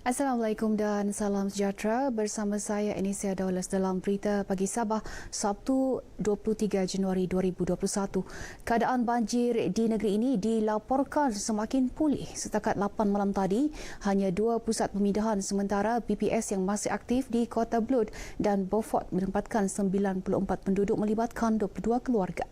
Assalamualaikum dan salam sejahtera. Bersama saya Anisia Daulas dalam Berita Pagi Sabah, Sabtu 23 Januari 2021. Keadaan banjir di negeri ini dilaporkan semakin pulih. Setakat 8 malam tadi, hanya 2 pusat pemindahan sementara BPS yang masih aktif di Kota Belud dan Beaufort menempatkan 94 penduduk melibatkan 22 keluarga.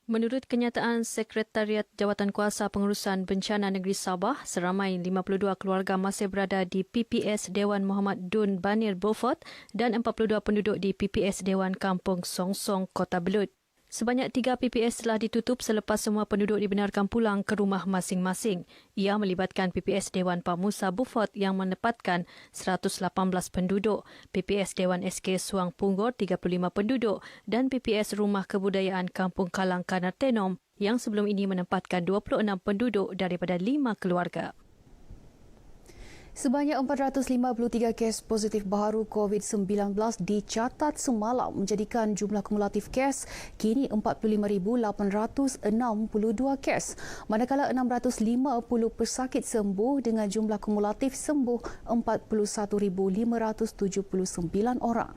Menurut kenyataan Sekretariat Jawatankuasa Pengurusan Bencana Negeri Sabah, seramai 52 keluarga masih berada di PPS Dewan Muhammad Dun Banir Beaufort dan 42 penduduk di PPS Dewan Kampung Songsong Kota Belud. Sebanyak 3 PPS telah ditutup selepas semua penduduk dibenarkan pulang ke rumah masing-masing. Ia melibatkan PPS Dewan Pak Musa Beaufort yang menempatkan 118 penduduk, PPS Dewan SK Suang Punggol 35 penduduk dan PPS Rumah Kebudayaan Kampung Kalang Kanartenom yang sebelum ini menempatkan 26 penduduk daripada 5 keluarga. Sebanyak 453 kes positif baharu COVID-19 dicatat semalam menjadikan jumlah kumulatif kes kini 45,862 kes. Manakala 650 pesakit sembuh dengan jumlah kumulatif sembuh 41,579 orang.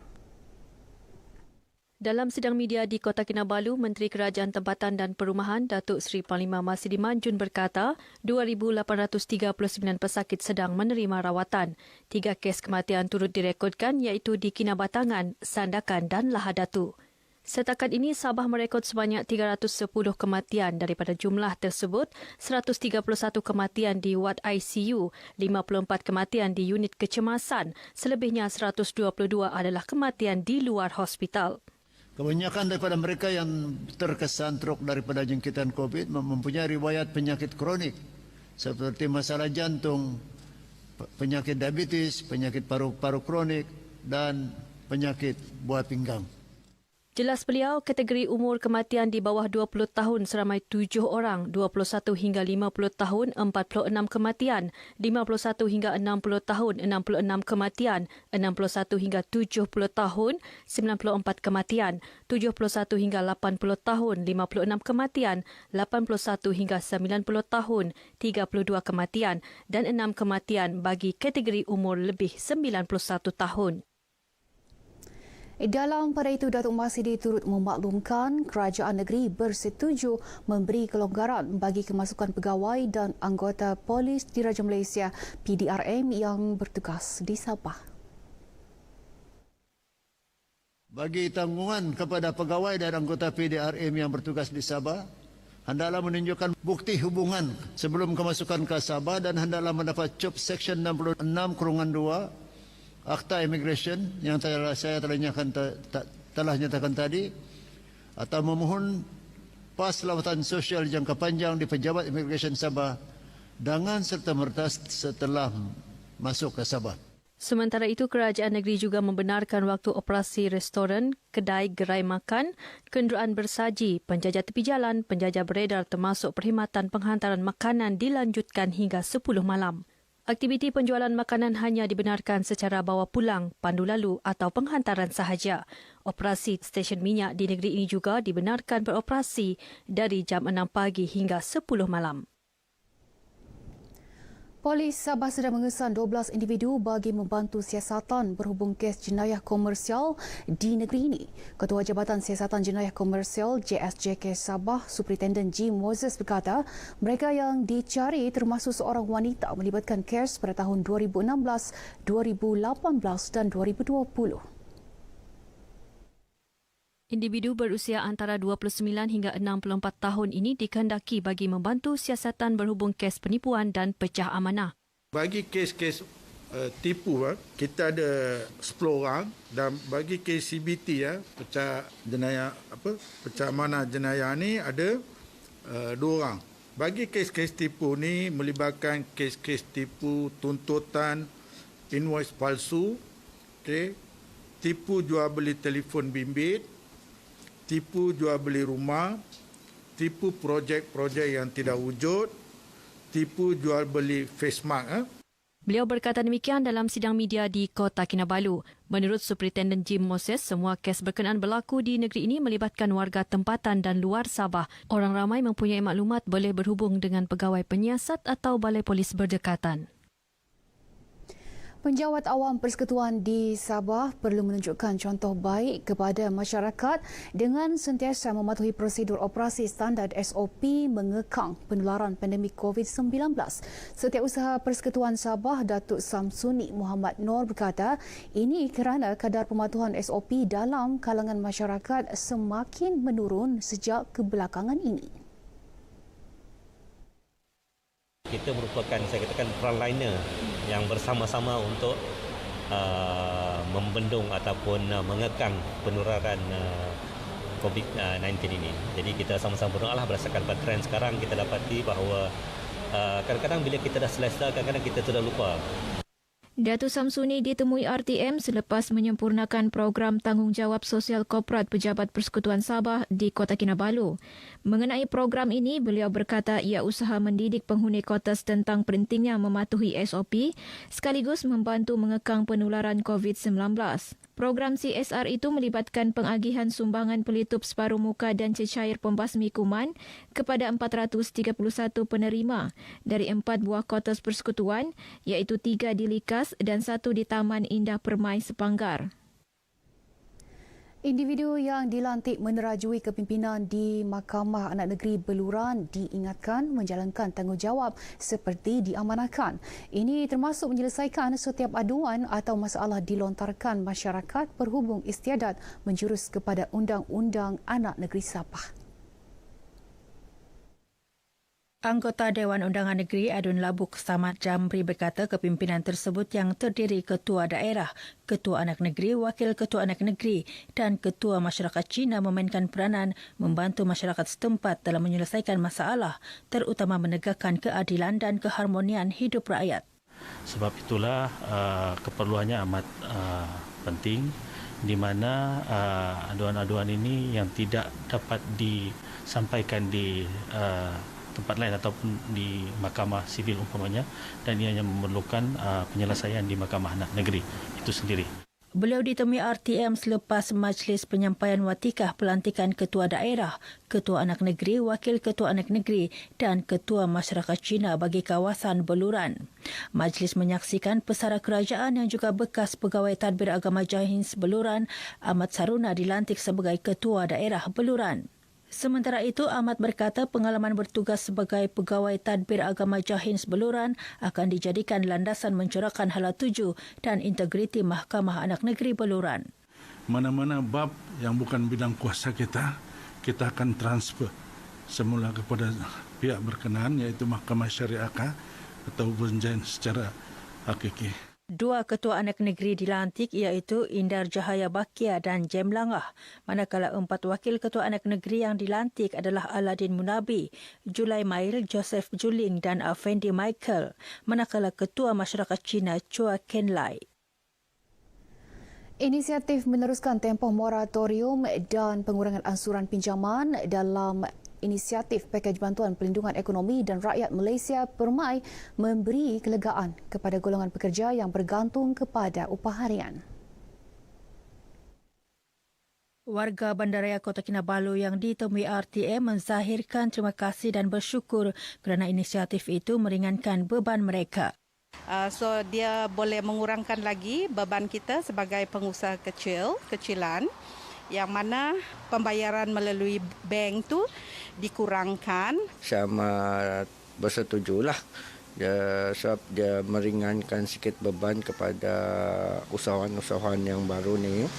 Dalam sidang media di Kota Kinabalu, Menteri Kerajaan Tempatan dan Perumahan Datuk Seri Panglima Masidiman Jun berkata 2,839 pesakit sedang menerima rawatan. 3 kes kematian turut direkodkan iaitu di Kinabatangan, Sandakan dan Lahadatu. Setakat ini, Sabah merekod sebanyak 310 kematian. Daripada jumlah tersebut, 131 kematian di wad ICU, 54 kematian di unit kecemasan, selebihnya 122 adalah kematian di luar hospital. Kebanyakan daripada mereka yang terkesan teruk daripada jangkitan COVID mempunyai riwayat penyakit kronik seperti masalah jantung, penyakit diabetes, penyakit paru-paru kronik dan penyakit buah pinggang. Jelas beliau, kategori umur kematian di bawah 20 tahun seramai 7 orang, 21 hingga 50 tahun 46 kematian, 51 hingga 60 tahun 66 kematian, 61 hingga 70 tahun 94 kematian, 71 hingga 80 tahun 56 kematian, 81 hingga 90 tahun 32 kematian dan 6 kematian bagi kategori umur lebih 91 tahun. Dalam pada itu, Datuk Masidi turut memaklumkan kerajaan negeri bersetuju memberi kelonggaran bagi kemasukan pegawai dan anggota polis Diraja Malaysia PDRM yang bertugas di Sabah. Bagi tanggungan kepada pegawai dan anggota PDRM yang bertugas di Sabah, hendaklah menunjukkan bukti hubungan sebelum kemasukan ke Sabah dan hendaklah mendapat COP Section 66/2 Akta Immigration yang saya telah nyatakan tadi, atau memohon pas lawatan sosial jangka panjang di Pejabat Immigration Sabah dengan serta-merta setelah masuk ke Sabah. Sementara itu, kerajaan negeri juga membenarkan waktu operasi restoran, kedai gerai makan, kenderaan bersaji, penjajah tepi jalan, penjajah beredar termasuk perkhidmatan penghantaran makanan dilanjutkan hingga 10 malam. Aktiviti penjualan makanan hanya dibenarkan secara bawa pulang, pandu lalu atau penghantaran sahaja. Operasi stesen minyak di negeri ini juga dibenarkan beroperasi dari jam 6 pagi hingga 10 malam. Polis Sabah sedang mengesan 12 individu bagi membantu siasatan berhubung kes jenayah komersial di negeri ini. Ketua Jabatan Siasatan Jenayah Komersial JSJK Sabah, Superintendent Jim Moses berkata, mereka yang dicari termasuk seorang wanita melibatkan kes pada tahun 2016, 2018 dan 2020. Individu berusia antara 29 hingga 64 tahun ini dikehendaki bagi membantu siasatan berhubung kes penipuan dan pecah amanah. Bagi kes-kes tipu, kita ada 10 orang dan bagi kes CBT, pecah amanah jenayah ni ada 2 orang. Bagi kes-kes tipu ni melibatkan kes-kes tipu tuntutan invoice palsu, tipu jual beli telefon bimbit, tipu jual beli rumah, tipu projek-projek yang tidak wujud, tipu jual beli face mask. Beliau berkata demikian dalam sidang media di Kota Kinabalu. Menurut Superintendent Jim Moses, semua kes berkenaan berlaku di negeri ini melibatkan warga tempatan dan luar Sabah. Orang ramai mempunyai maklumat boleh berhubung dengan pegawai penyiasat atau balai polis berdekatan. Penjawat awam Persekutuan di Sabah perlu menunjukkan contoh baik kepada masyarakat dengan sentiasa mematuhi prosedur operasi standard SOP mengekang penularan pandemik COVID-19. Setiausaha Persekutuan Sabah, Datuk Samsuni Muhammad Noor berkata, ini kerana kadar pematuhan SOP dalam kalangan masyarakat semakin menurun sejak kebelakangan ini. Kita merupakan, saya katakan, frontliner yang bersama-sama untuk membendung ataupun mengekang penularan COVID-19 ini. Jadi kita sama-sama berdoa lah berdasarkan pada trend sekarang kita dapati bahawa kadang-kadang bila kita dah selesa, kadang-kadang kita sudah lupa. Datuk Samsuni ditemui RTM selepas menyempurnakan program tanggungjawab sosial korporat Pejabat Persekutuan Sabah di Kota Kinabalu. Mengenai program ini, beliau berkata ia usaha mendidik penghuni Kotas tentang pentingnya mematuhi SOP sekaligus membantu mengekang penularan COVID-19. Program CSR itu melibatkan pengagihan sumbangan pelitup separuh muka dan cecair pembasmi kuman kepada 431 penerima dari 4 buah Kotas Persekutuan iaitu 3 di Likas dan 1 di Taman Indah Permai Sepanggar. Individu yang dilantik menerajui kepimpinan di Mahkamah Anak Negeri Beluran diingatkan menjalankan tanggungjawab seperti diamanahkan. Ini termasuk menyelesaikan setiap aduan atau masalah dilontarkan masyarakat berhubung istiadat menjurus kepada Undang-Undang Anak Negeri Sabah. Anggota Dewan Undangan Negeri Adun Labuk Samad Jamri berkata kepimpinan tersebut yang terdiri Ketua Daerah, Ketua Anak Negeri, Wakil Ketua Anak Negeri dan Ketua Masyarakat Cina memainkan peranan membantu masyarakat setempat dalam menyelesaikan masalah, terutama menegakkan keadilan dan keharmonian hidup rakyat. Sebab itulah keperluannya amat penting di mana aduan-aduan ini yang tidak dapat disampaikan di tempat lain ataupun di mahkamah sivil umpamanya, dan ianya memerlukan penyelesaian di Mahkamah Anak Negeri itu sendiri. Beliau ditemui RTM selepas majlis penyampaian watikah pelantikan Ketua Daerah, Ketua Anak Negeri, Wakil Ketua Anak Negeri dan Ketua Masyarakat Cina bagi kawasan Beluran. Majlis menyaksikan pesara kerajaan yang juga bekas Pegawai Tadbir Agama Jahins Beluran, Ahmad Saruna dilantik sebagai Ketua Daerah Beluran. Sementara itu, Ahmad berkata pengalaman bertugas sebagai Pegawai Tadbir Agama Jahins Beluran akan dijadikan landasan mencorakkan hala tuju dan integriti Mahkamah Anak Negeri Beluran. Mana-mana bab yang bukan bidang kuasa kita akan transfer semula kepada pihak berkenaan iaitu Mahkamah Syariah atau berjalan secara hakiki. 2 Ketua Anak Negeri dilantik iaitu Indar Jahaya Bakia dan Jem Langah, manakala 4 Wakil Ketua Anak Negeri yang dilantik adalah Aladin Munabi, Julai Mail, Joseph Juling dan Afendi Michael, manakala Ketua Masyarakat Cina Chua Ken Lai. Inisiatif meneruskan tempoh moratorium dan pengurangan ansuran pinjaman dalam inisiatif pakej bantuan perlindungan ekonomi dan rakyat Malaysia Permai memberi kelegaan kepada golongan pekerja yang bergantung kepada upah harian. Warga Bandaraya Kota Kinabalu yang ditemui RTM menzahirkan terima kasih dan bersyukur kerana inisiatif itu meringankan beban mereka. So dia boleh mengurangkan lagi beban kita sebagai pengusaha kecilan yang mana pembayaran melalui bank tu dikurangkan. Saya amat bersetujulah sebab dia meringankan sikit beban kepada usahawan-usahawan yang baru ni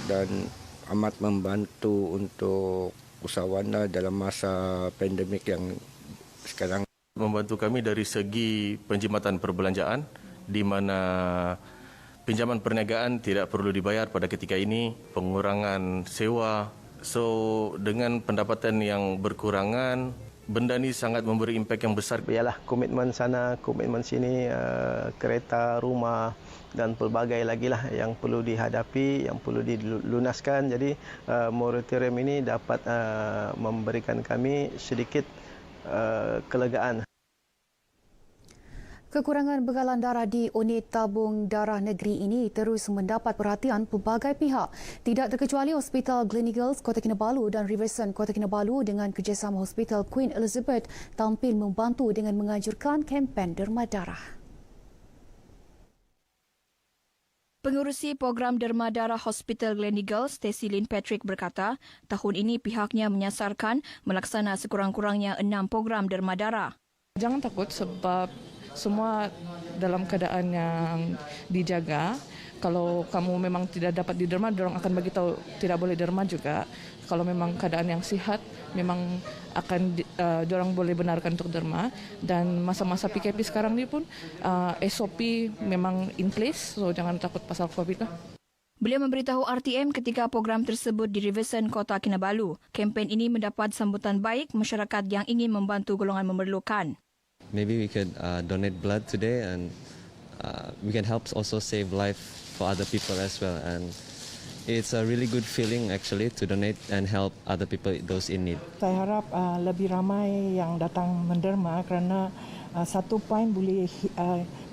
dan amat membantu untuk usahawan dalam masa pandemik yang sekarang. Membantu kami dari segi penjimatan perbelanjaan di mana pinjaman perniagaan tidak perlu dibayar pada ketika ini, pengurangan sewa. So dengan pendapatan yang berkurangan, benda ni sangat memberi impak yang besar. Ialah komitmen sana, komitmen sini, kereta, rumah dan pelbagai lagi lah yang perlu dihadapi, yang perlu dilunaskan. Jadi moratorium ini dapat memberikan kami sedikit kelegaan. Kekurangan begalan darah di unit tabung darah negeri ini terus mendapat perhatian pelbagai pihak. Tidak terkecuali Hospital Gleneagles Kota Kinabalu dan Riverson Kota Kinabalu dengan kerjasama Hospital Queen Elizabeth tampil membantu dengan menganjurkan kempen derma darah. Pengurusi program derma darah Hospital Gleneagles, Stacey Lynn Patrick berkata, tahun ini pihaknya menyasarkan melaksana sekurang-kurangnya 6 program derma darah. Jangan takut sebab semua dalam keadaan yang dijaga. Kalau kamu memang tidak dapat diderma, diorang akan bagi tahu tidak boleh derma juga. Kalau memang keadaan yang sihat, memang akan diorang boleh benarkan untuk derma. Dan masa-masa PKP sekarang ni pun SOP memang in place, so jangan takut pasal COVID lah. Beliau memberitahu RTM ketika program tersebut di Riverson Kota Kinabalu. Kempen ini mendapat sambutan baik masyarakat yang ingin membantu golongan memerlukan. Maybe we could donate blood today, and we can help also save life for other people as well. And it's a really good feeling actually to donate and help other people, those in need. Saya harap lebih ramai yang datang menderma kerana satu poin boleh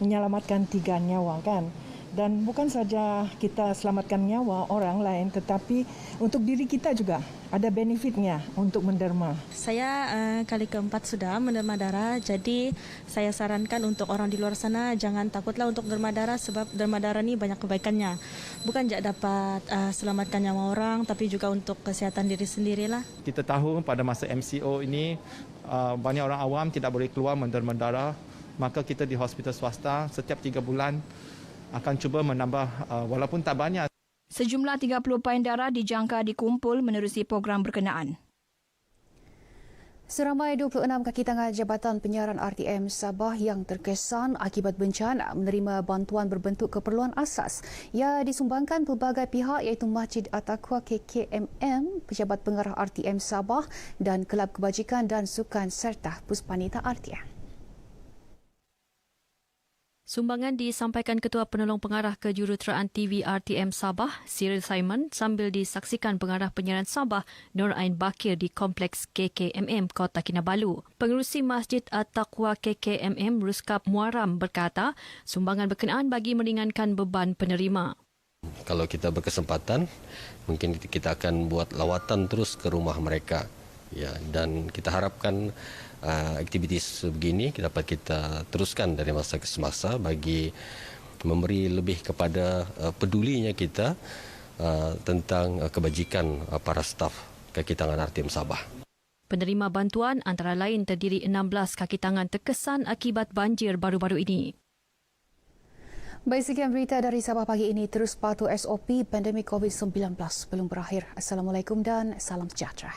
menyelamatkan 3 nyawa kan. Dan bukan saja kita selamatkan nyawa orang lain, tetapi untuk diri kita juga ada benefitnya untuk menderma. Saya kali keempat sudah menderma darah, jadi saya sarankan untuk orang di luar sana jangan takutlah untuk derma darah sebab derma darah ini banyak kebaikannya. Bukan saja dapat selamatkan nyawa orang, tapi juga untuk kesihatan diri sendirilah. Kita tahu pada masa MCO ini banyak orang awam tidak boleh keluar menderma darah, maka kita di hospital swasta setiap 3 bulan akan cuba menambah walaupun tak banyak. Sejumlah 30 pain darah dijangka dikumpul menerusi program berkenaan. Seramai 26 kaki tangan Jabatan Penyiaran RTM Sabah yang terkesan akibat bencana menerima bantuan berbentuk keperluan asas yang disumbangkan pelbagai pihak iaitu Masjid At-Taqwa KKMM, Pejabat Pengarah RTM Sabah dan Kelab Kebajikan dan Sukan serta Puspanita RTM. Sumbangan disampaikan Ketua Penolong Pengarah Kejuruteraan TV RTM Sabah, Cyril Simon, sambil disaksikan Pengarah Penyiaran Sabah, Nur Ain Bakir di Kompleks KKMM Kota Kinabalu. Pengerusi Masjid At-Taqwa KKMM, Ruskap Muaram berkata, sumbangan berkenaan bagi meringankan beban penerima. Kalau kita berkesempatan, mungkin kita akan buat lawatan terus ke rumah mereka. Ya, dan kita harapkan aktiviti sebegini dapat kita teruskan dari masa ke semasa bagi memberi lebih kepada pedulinya kita tentang kebajikan para staf kaki tangan RTM Sabah. Penerima bantuan antara lain terdiri 16 kaki tangan terkesan akibat banjir baru-baru ini. Baik, sekian berita dari Sabah pagi ini. Terus patuh SOP pandemik COVID-19 belum berakhir. Assalamualaikum dan salam sejahtera.